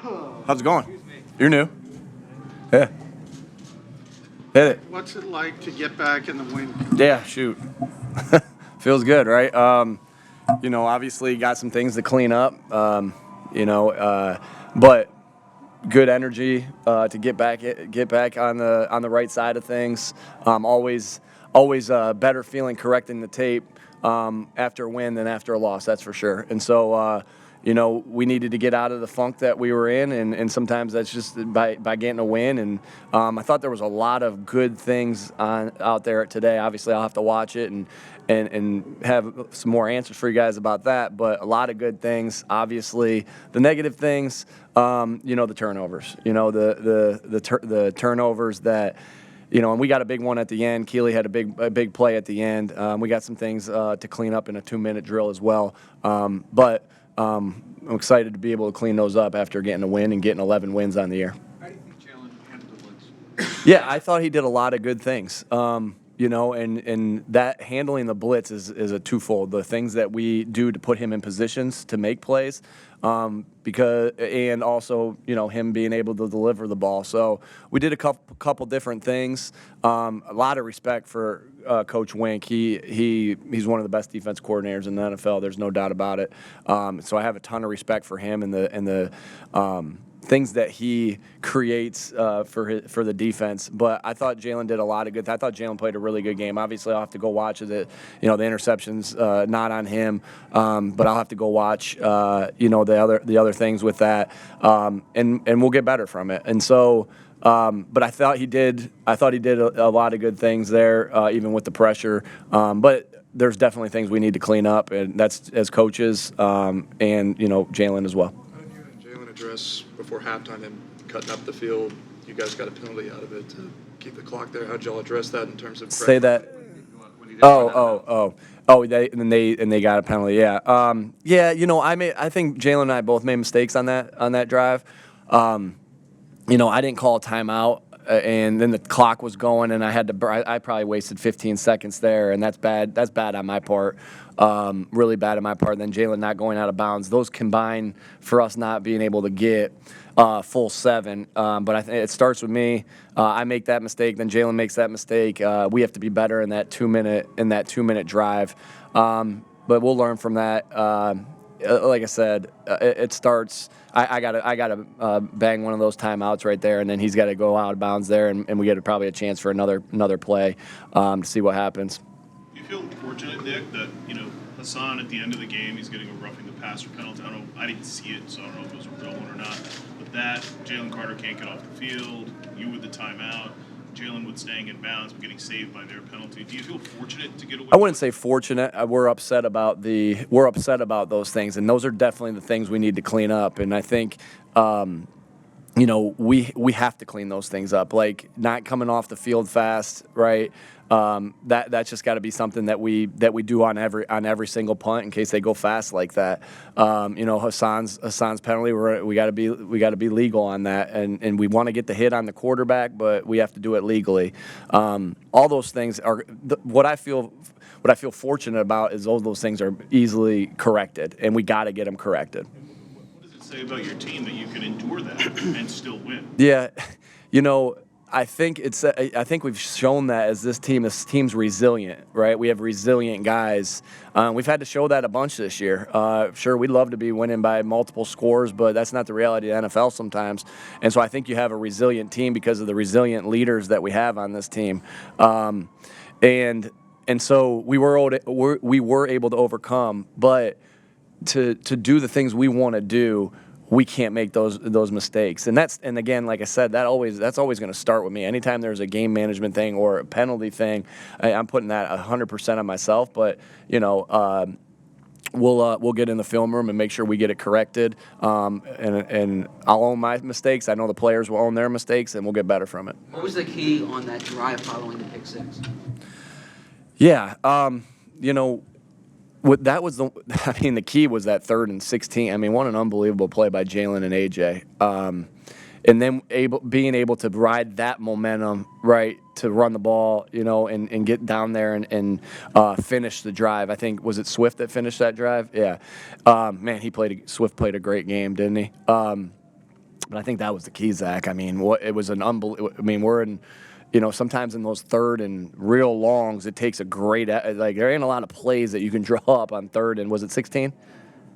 How's it going? You're new. Yeah. Hit it. What's it like to get back in the win? Yeah, shoot. Feels good, right? Obviously got some things to clean up, but good energy to get back on the right side of things. Always better feeling correcting the tape after a win than after a loss, that's for sure. And so, we needed to get out of the funk that we were in, and sometimes that's just by getting a win. And I thought there was a lot of good things out there today. Obviously, I'll have to watch it and have some more answers for you guys about that. But a lot of good things. Obviously, the negative things, the turnovers. The turnovers that. And we got a big one at the end. Keeley had a big play at the end. We got some things to clean up in a 2-minute drill as well. But I'm excited to be able to clean those up after getting a win and getting 11 wins on the year. How do you think Jaylen handled the blitz? Yeah, I thought he did a lot of good things. And that handling the blitz is a twofold. The things that we do to put him in positions to make plays, and also him being able to deliver the ball. So we did a couple different things. A lot of respect for Coach Wink. He's one of the best defense coordinators in the NFL. There's no doubt about it. So I have a ton of respect for him and the things that he creates for the defense. But I thought Jaylen did a lot of good. I thought Jaylen played a really good game. Obviously, I'll have to go watch it. The interceptions not on him, but I'll have to go watch the other things with that, and we'll get better from it. And so. But I thought he did a lot of good things there, even with the pressure. But there's definitely things we need to clean up, and that's as coaches and Jaylen as well. How did you and Jaylen address before halftime him cutting up the field? You guys got a penalty out of it to keep the clock there. How did y'all address that in terms of say that? They got a penalty. Yeah. I think Jaylen and I both made mistakes on that drive. I didn't call a timeout, and then the clock was going, and I probably wasted 15 seconds there, and that's bad. That's bad on my part, really bad on my part. And then Jaylen not going out of bounds. Those combine for us not being able to get full 7. But I think it starts with me. I make that mistake, then Jaylen makes that mistake. We have to be better in that 2-minute drive. But we'll learn from that. Like I said, it starts. I gotta bang one of those timeouts right there, and then he's got to go out of bounds there, and we get probably a chance for another play to see what happens. Do you feel fortunate, Nick, that Hassan at the end of the game he's getting a roughing the passer penalty? I didn't see it, so I don't know if it was a real one or not. But that Jalen Carter can't get off the field. You with the timeout. Jaylen Wood staying in bounds but getting saved by their penalty. Do you feel fortunate to get away? I wouldn't say fortunate. We're upset about those things, and those are definitely the things we need to clean up. And I think, we have to clean those things up, like not coming off the field fast, right? That's just got to be something that we do on every single punt in case they go fast like that. Hassan's penalty, we got to be legal on that, and we want to get the hit on the quarterback, but we have to do it legally. All those things are what I feel fortunate about is all those things are easily corrected, and we got to get them corrected. What does it say about your team that you can endure that and still win? Yeah, I think we've shown that as this team's resilient, right? We have resilient guys. We've had to show that a bunch this year. Sure, we'd love to be winning by multiple scores, but that's not the reality of the NFL sometimes. And so I think you have a resilient team because of the resilient leaders that we have on this team. And so we were able to overcome, but to do the things we want to do, we can't make those mistakes. And again, like I said, that's always going to start with me. Anytime there's a game management thing or a penalty thing, I'm putting that 100% on myself. But we'll get in the film room and make sure we get it corrected. And I'll own my mistakes. I know the players will own their mistakes, and we'll get better from it. What was the key on that drive following the pick six? Yeah, the key was that 3rd and 16. What an unbelievable play by Jaylen and AJ. And then being able to ride that momentum, right, to run the ball, and get down there and finish the drive. I think, was it Swift that finished that drive? Yeah. Swift played a great game, didn't he? But I think that was the key, Zach. I mean, it was an unbelievable. I mean, we're in, sometimes in those third and real longs, it takes a great, like, there ain't a lot of plays that you can draw up on third and, was it 16?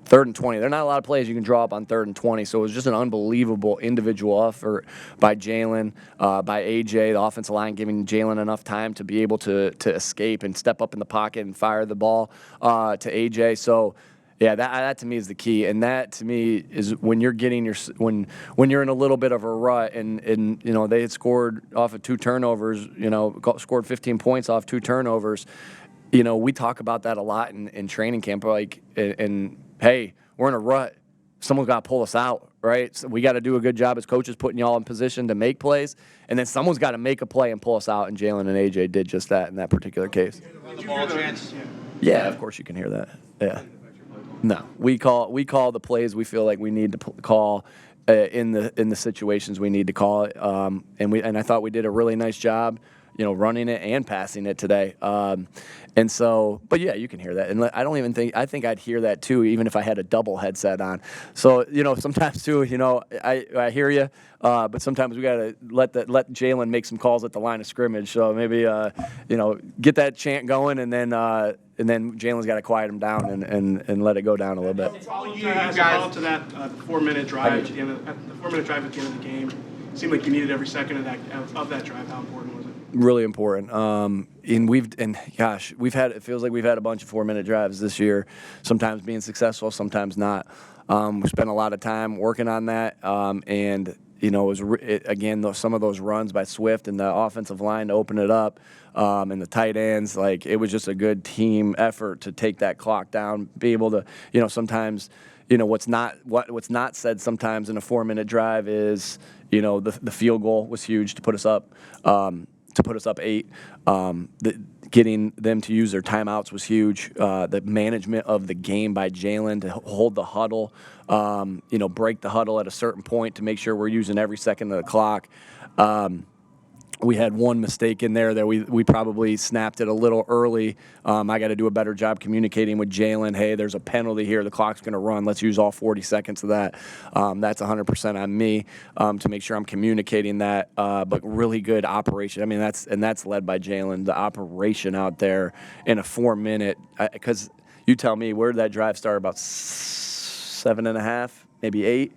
Third and 20. There are not a lot of plays you can draw up on third and 20. So it was just an unbelievable individual effort by Jaylen, by AJ, the offensive line, giving Jaylen enough time to be able to escape and step up in the pocket and fire the ball to AJ. So, yeah, that to me is the key, and that to me is when you're getting when you're in a little bit of a rut, and they had scored off of 2 turnovers, scored 15 points off 2 turnovers. We talk about that a lot in training camp, like, and hey, we're in a rut. Someone's got to pull us out, right? So we got to do a good job as coaches putting y'all in position to make plays, and then someone's got to make a play and pull us out, and Jaylen and AJ did just that in that particular case. Did you hear the Yeah, of course you can hear that. Yeah. No, we call the plays we feel like we need to call in the situations we need to call it, and I thought we did a really nice job, running it and passing it today. And so, but yeah, you can hear that, and I think I'd hear that too, even if I had a double headset on. So sometimes too, I hear you, but sometimes we gotta let Jaylen make some calls at the line of scrimmage. So maybe get that chant going, and then Jalen's got to quiet him down and let it go down a little bit. You guys to that 4-minute drive at the end of the game. It seemed like you needed every second of that drive. How important was it? Really important. It feels like we've had a bunch of 4-minute drives this year, sometimes being successful, sometimes not. We spent a lot of time working on that, and it was some of those runs by Swift and the offensive line to open it up, and the tight ends, like, it was just a good team effort to take that clock down, be able to, sometimes, what's not said sometimes in a 4-minute drive is, the field goal was huge to put us up. To put us up 8, getting them to use their timeouts was huge. The management of the game by Jaylen to hold the huddle, break the huddle at a certain point to make sure we're using every second of the clock. We had one mistake in there that we probably snapped it a little early. I got to do a better job communicating with Jaylen. Hey, there's a penalty here. The clock's going to run. Let's use all 40 seconds of that. That's 100% on me to make sure I'm communicating that. But really good operation. I mean, that's led by Jaylen. The operation out there in a 4-minute. Because you tell me, where did that drive start? About 7.5, maybe 8.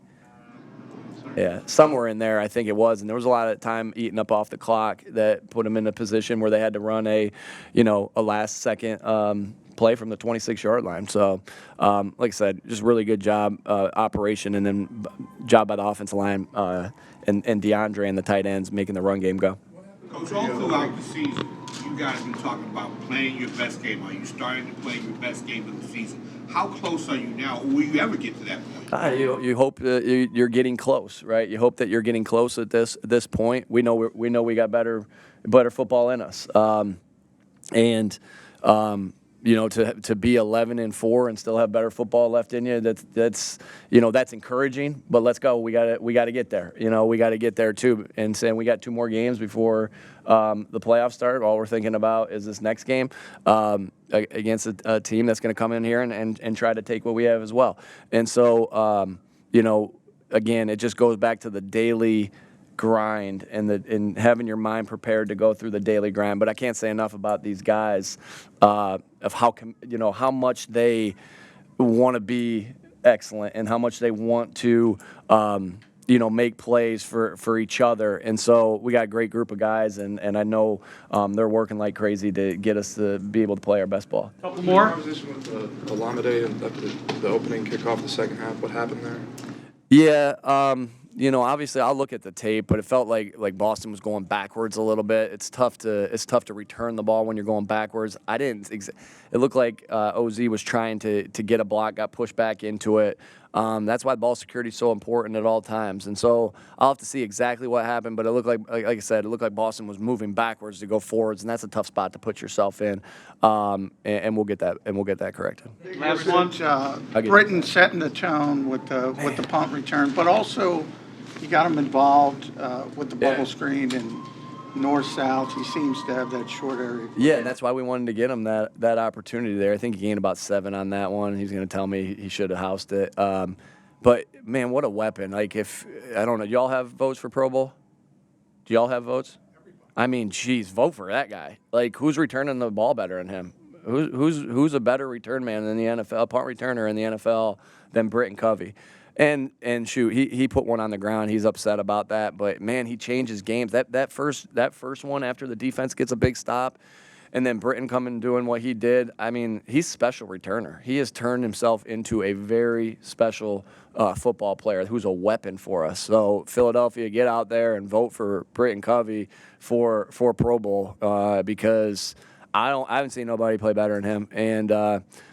Yeah, somewhere in there, I think it was, and there was a lot of time eaten up off the clock that put them in a position where they had to run a last-second play from the 26-yard line. So, like I said, just really good job, operation, and then job by the offensive line and DeAndre and the tight ends making the run game go. Coach, all throughout the season, you guys have been talking about playing your best game. Are you starting to play your best game of the season? How close are you now? Will you ever get to that point? You hope you're getting close, right? You hope that you're getting close at this point. We know we got better football in us, and to be 11-4 and still have better football left in you, that's encouraging. But let's go. We got to get there. We got to get there too. And saying we got 2 more games before the playoffs start. All we're thinking about is this next game against a team that's going to come in here and try to take what we have as well. And so again, it just goes back to the daily grind and having your mind prepared to go through the daily grind. But I can't say enough about these guys of how much they want to be excellent and how much they want to make plays for each other. And so we got a great group of guys, and I know they're working like crazy to get us to be able to play our best ball. Couple more. Conversation with Alameda and the opening kickoff, the second half. What happened there? Yeah. Obviously I'll look at the tape, but it felt like Boston was going backwards a little bit. It's tough to return the ball when you're going backwards. It looked like OZ was trying to get a block, got pushed back into it. That's why ball security is so important at all times. And so I'll have to see exactly what happened, but it looked like I said, it looked like Boston was moving backwards to go forwards, and that's a tough spot to put yourself in. And we'll get that corrected. Last one. Britain setting the tone with the punt return, but also you got him involved with the bubble screen and north-south. He seems to have that short area. Yeah, and that's why we wanted to get him that opportunity there. I think he gained about 7 on that one. He's going to tell me he should have housed it. But man, what a weapon! Like if I don't know, y'all have votes for Pro Bowl? Do y'all have votes? I mean, geez, vote for that guy. Like who's returning the ball better than him? Who's a better return man in the NFL, punt returner in the NFL than Britton Covey? And shoot, he put one on the ground. He's upset about that, but man, he changes games. That first one after the defense gets a big stop, and then Britton coming and doing what he did. I mean, he's a special returner. He has turned himself into a very special football player who's a weapon for us. So Philadelphia, get out there and vote for Britton Covey for Pro Bowl because I haven't seen nobody play better than him, and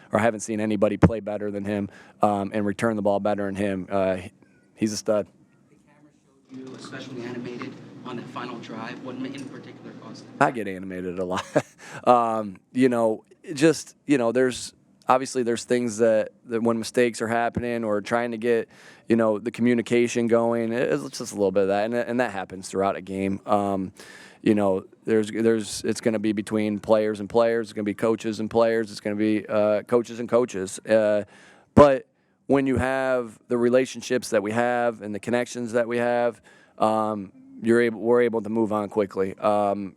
or haven't seen anybody play better than him and return the ball better than him. He's a stud. The camera showed you, especially animated, on that final drive. What in particular caused it? I get animated a lot. There's obviously there's things that when mistakes are happening or trying to get, the communication going, it's just a little bit of that, and that happens throughout a game. It's going to be between players and players. It's going to be coaches and players. It's going to be coaches and coaches. But when you have the relationships that we have and the connections that we have, we're able to move on quickly. The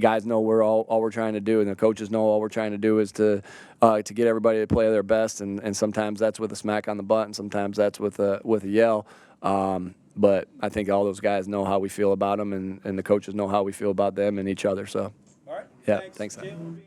guys know all we're trying to do, and the coaches know all we're trying to do is to get everybody to play their best. And sometimes that's with a smack on the butt, and sometimes that's with a yell. But I think all those guys know how we feel about them, and the coaches know how we feel about them and each other. So, All right. yeah, thanks. Jaylen.